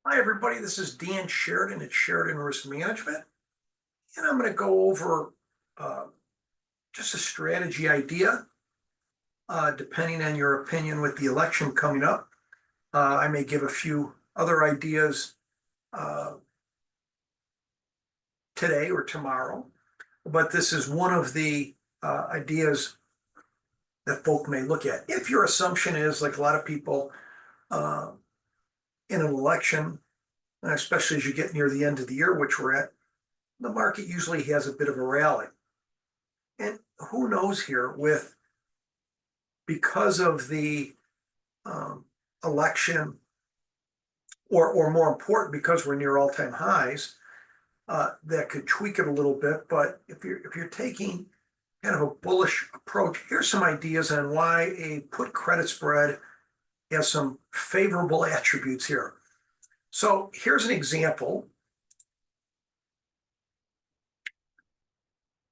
Hi, everybody. This is Dan Sheridan at Sheridan Risk Management, and I'm going to go over uh, just a strategy idea, depending on your opinion with the election coming up. I may give a few other ideas uh, today or tomorrow, but this is one of the ideas that folk may look at. If your assumption is, like a lot of people uh, in an election, and especially as you get near the end of the year, which we're at, the market usually has a bit of a rally. And who knows here with because of the um, election, or more important, because we're near all-time highs, that could tweak it a little bit. But if you're taking kind of a bullish approach, here's some ideas on why a put credit spread has some favorable attributes here. So here's an example.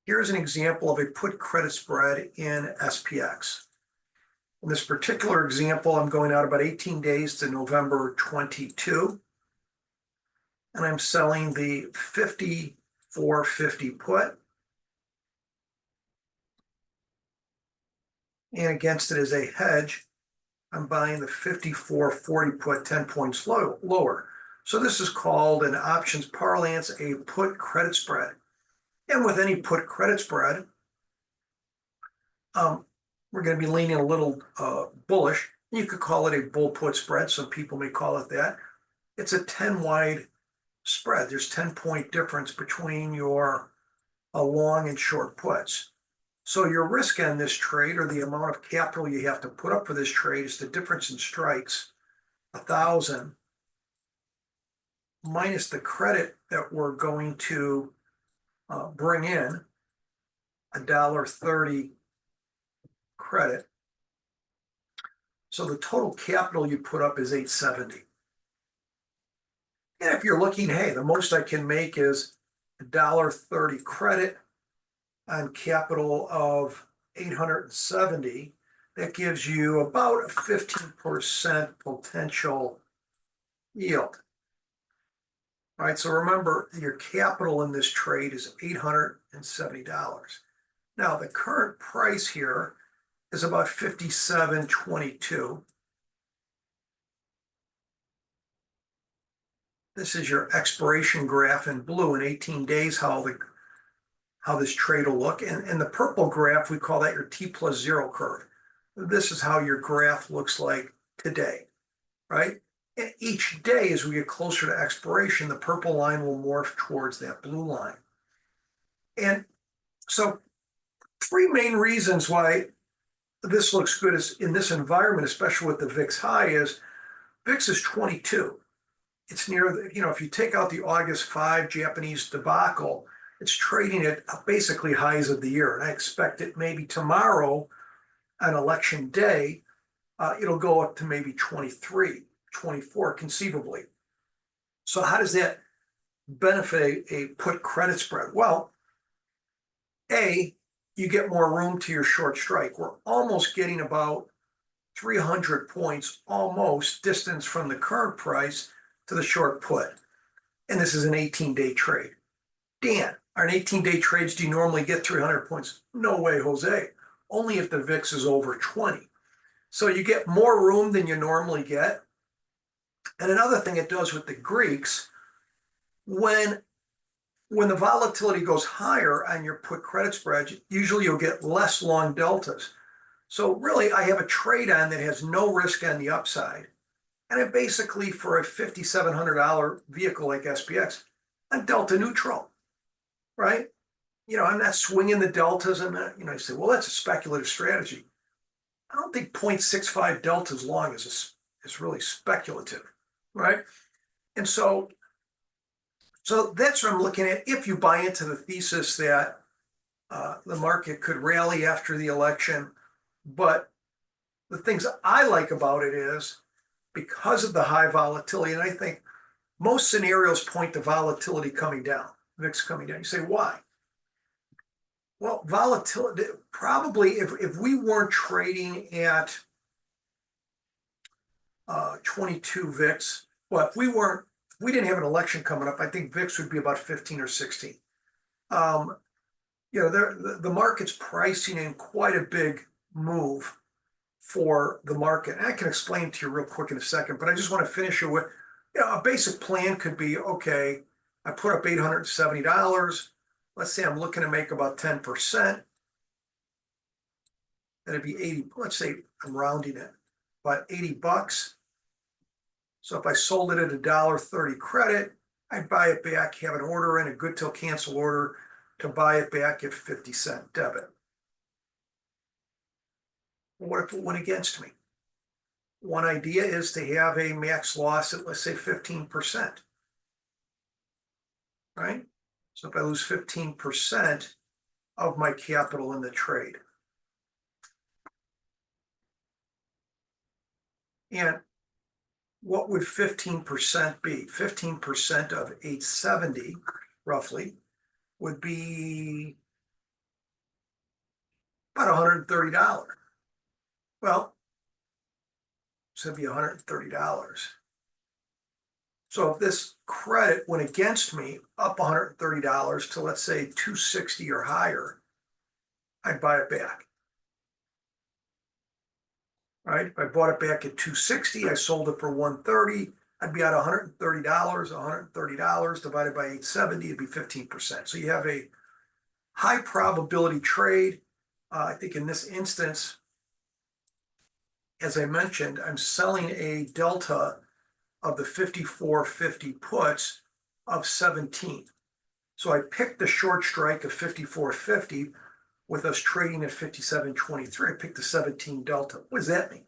Here's an example of a put credit spread in SPX. In this particular example, I'm going out about 18 days to November 22, and I'm selling the 54.50 put, and against it as a hedge, I'm buying the 54.40 put 10 points lower. So this is called, in options parlance, a put credit spread. And with any put credit spread, we're going to be leaning a little bullish. You could call it a bull put spread. Some people may call it that. It's a 10 wide spread. There's 10-point difference between your long and short puts. So your risk on this trade, or the amount of capital you have to put up for this trade, is the difference in strikes, 1,000, minus the credit that we're going to bring in, $1.30 credit. So the total capital you put up is 870. And if you're looking, hey, the most I can make is $1.30 credit on capital of 870, that gives you about a 15% potential yield. All right, so remember, your capital in this trade is $870. Now, the current price here is about 57.22. This is your expiration graph in blue in 18 days, how this trade will look. And the purple graph, we call that your T+0 curve. This is how your graph looks like today, right? And each day, as we get closer to expiration, the purple line will morph towards that blue line. And so three main reasons why this looks good is in this environment, especially with the VIX high, is VIX is 22. It's near, if you take out the August 5 Japanese debacle, it's trading at basically highs of the year. And I expect it maybe tomorrow on election day, it'll go up to maybe 23, 24 conceivably. So how does that benefit a put credit spread? Well, A, you get more room to your short strike. We're almost getting about 300 points, almost distance from the current price to the short put. And this is an 18-day trade. Dan, on 18-day trades, do you normally get 300 points? No way, Jose. Only if the VIX is over 20. So you get more room than you normally get. And another thing it does with the Greeks, when the volatility goes higher on your put credit spreads, usually you'll get less long deltas. So really, I have a trade on that has no risk on the upside. And it basically, for a $5,700 vehicle like SPX, I'm delta neutral, right? I'm not swinging the deltas. I'm not, I say, well, that's a speculative strategy. I don't think 0.65 deltas long is really speculative, right? And so that's what I'm looking at. If you buy into the thesis that the market could rally after the election, but the things I like about it is because of the high volatility, and I think most scenarios point to volatility coming down, VIX coming down. You say, why? Well, volatility, probably if we weren't trading at 22 VIX, well, if we weren't we didn't have an election coming up, I think VIX would be about 15 or 16. Um, you know, the market's pricing in quite a big move for the market. And I can explain to you real quick in a second, but I just want to finish it with, you know, a basic plan could be, okay, I put up $870. Let's say I'm looking to make about 10%. That'd be 80, let's say I'm rounding it, about 80 bucks. So if I sold it at $1.30 credit, I'd buy it back, have an order in, a good till cancel order to buy it back at 50-cent debit. What if it went against me? One idea is to have a max loss at, let's say, 15%, right? So if I lose 15% of my capital in the trade. And what would 15% be? 15% of 870, roughly, would be about $130. Well, so it'd be $130. So if this credit went against me up $130 to, let's say, 260 or higher, I'd buy it back. Right? If I bought it back at 260, I sold it for 130, I'd be at $130, $130 divided by 870, it'd be 15%. So you have a high probability trade. I think in this instance, as I mentioned, I'm selling a delta of the 54.50 puts of 17. So I picked the short strike of 54.50 with us trading at 57.23. I picked the 17 delta. What does that mean?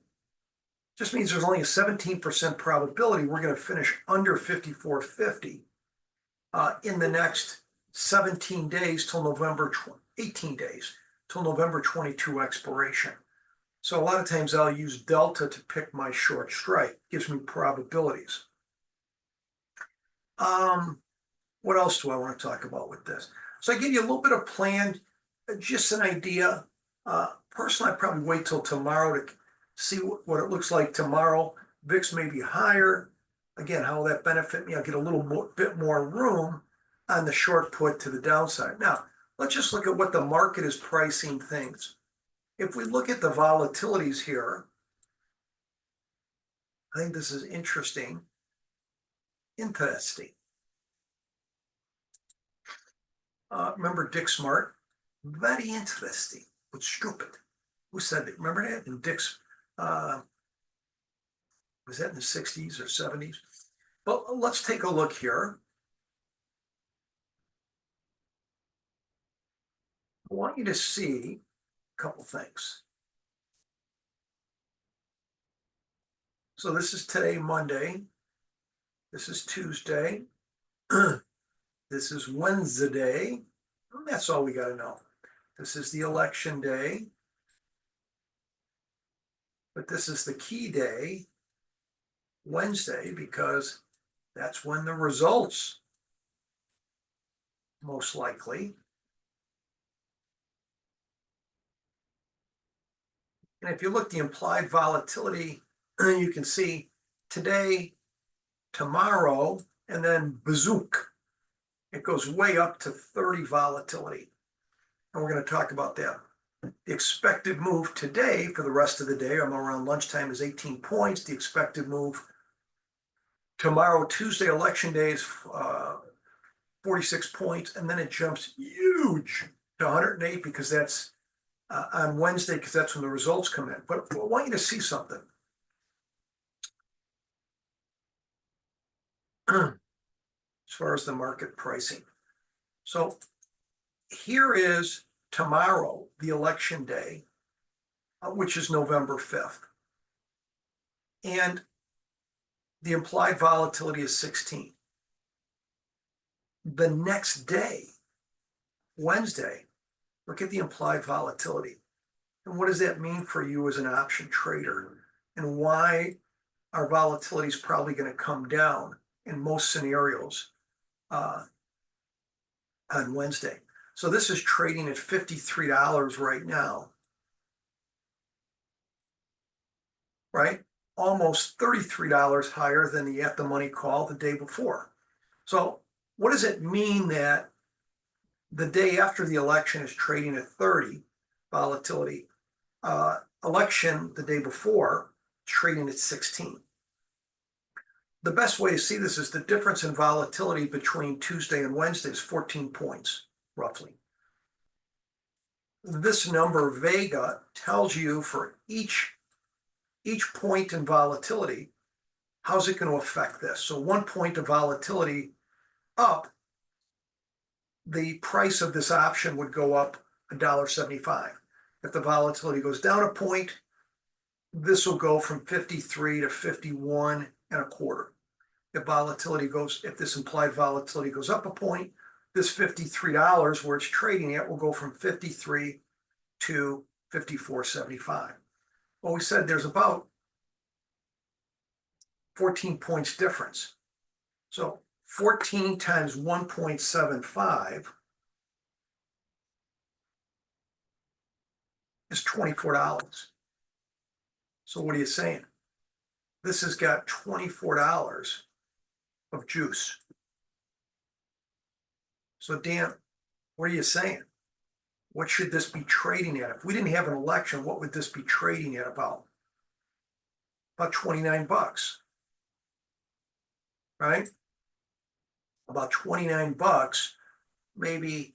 Just means there's only a 17% probability we're going to finish under 54.50 in the next 17 days till November, 18 days till November 22 expiration. So a lot of times I'll use delta to pick my short strike. Gives me probabilities. What else do I want to talk about with this? So I give you a little bit of plan, just an idea. Personally, I'd probably wait till tomorrow to see what it looks like tomorrow. VIX may be higher. Again, how will that benefit me? I'll get a little bit more room on the short put to the downside. Now, let's just look at what the market is pricing things. If we look at the volatilities here, I think this is interesting. Remember Dick Smart? Very interesting, but stupid. Who said that? Remember that? And Dick's, was that in the 60s or 70s? But let's take a look here. I want you to see a couple things. So this is today, Monday. This is Tuesday. This is Wednesday. That's all we got to know. This is the election day. But this is the key day, Wednesday, because that's when the results, most likely. And if you look at the implied volatility, you can see today, tomorrow, and then bazook. It goes way up to 30 volatility. And we're going to talk about that. The expected move today for the rest of the day, I'm around lunchtime, is 18 points. The expected move tomorrow, Tuesday, election day, is 46 points. And then it jumps huge to 108 because that's on Wednesday, because that's when the results come in. But I want you to see something. As far as the market pricing. So here is tomorrow, the election day, which is November 5th. And the implied volatility is 16. The next day, Wednesday, look at the implied volatility. And what does that mean for you as an option trader? And why our volatility is probably going to come down in most scenarios on Wednesday. So this is trading at $53 right now, right? almost $33 higher than the at the money call the day before. So what does it mean that the day after the election is trading at 30 volatility, election the day before trading at 16? The best way to see this is the difference in volatility between Tuesday and Wednesday is 14 points, roughly. This number, Vega, tells you for each point in volatility, how's it going to affect this? So 1 point of volatility up, the price of this option would go up $1.75. If the volatility goes down a point, this will go from 53 to 51 and a quarter. If this implied volatility goes up a point, this $53 where it's trading at will go from 53 to 54.75. Well, we said there's about 14 points difference. So 14 times 1.75 is $24. So what are you saying? This has got $24 of juice. So Dan, what are you saying? What should this be trading at? If we didn't have an election, what would this be trading at about? About 29 bucks, right? About 29 bucks, maybe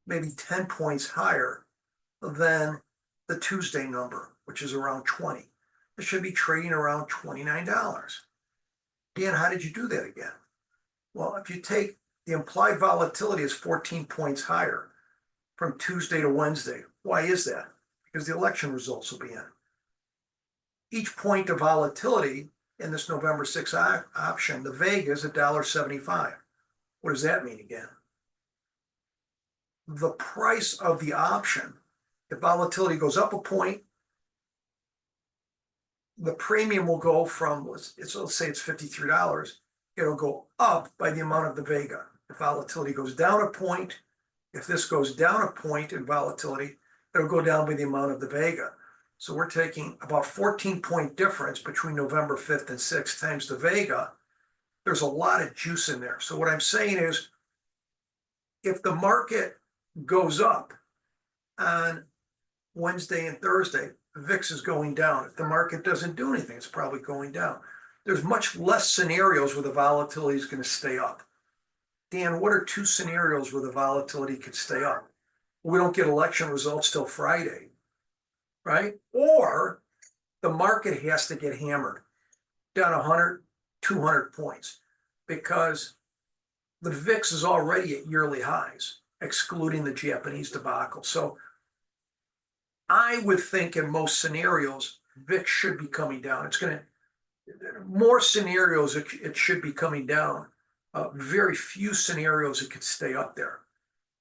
10 points higher than the Tuesday number, which is around 20. It should be trading around $29. Dan, how did you do that again? Well, if you take the implied volatility is 14 points higher from Tuesday to Wednesday. Why is that? Because the election results will be in. Each point of volatility in this November 6th option, the Vega, is $1.75. What does that mean again? The price of the option, if volatility goes up a point, the premium will go from, let's say it's $53. It'll go up by the amount of the Vega. If volatility goes down a point, if this goes down a point in volatility, it'll go down by the amount of the Vega. So we're taking about 14-point difference between November 5th and 6th times the Vega. There's a lot of juice in there. So what I'm saying is, if the market goes up on Wednesday and Thursday, the VIX is going down. If the market doesn't do anything, it's probably going down. There's much less scenarios where the volatility is going to stay up. Dan, what are two scenarios where the volatility could stay up? We don't get election results till Friday, right? Or the market has to get hammered down 100, 200 points because the VIX is already at yearly highs, excluding the Japanese debacle. So I would think in most scenarios, VIX should be coming down. It's going to, more scenarios, it should be coming down. Very few scenarios it could stay up there.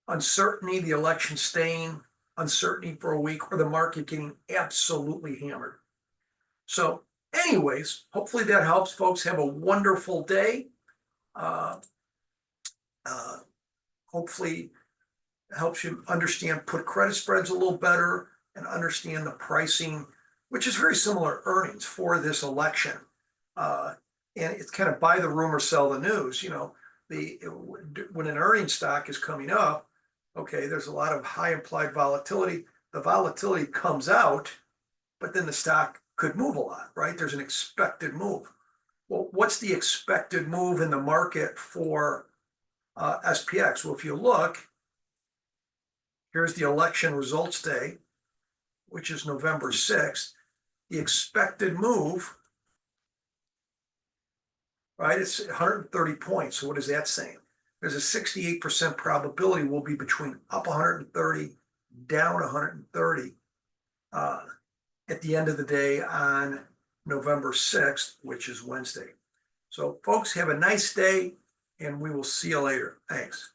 Uncertainty, the election staying, uncertainty for a week, or the market getting absolutely hammered. So anyways, hopefully that helps, folks. Have a wonderful day. Hopefully it helps you understand put credit spreads a little better and understand the pricing, which is very similar earnings for this election. And it's kind of buy the rumor, sell the news. You know, when an earnings stock is coming up, okay, there's a lot of high implied volatility. The volatility comes out, but then the stock could move a lot, right? There's an expected move. Well, what's the expected move in the market for SPX? Well, if you look, here's the election results day, which is November 6th. The expected move, right, it's 130 points. So what is that saying? There's a 68% probability we'll be between up 130, down 130 at the end of the day on November 6th, which is Wednesday. So folks, have a nice day, and we will see you later. Thanks.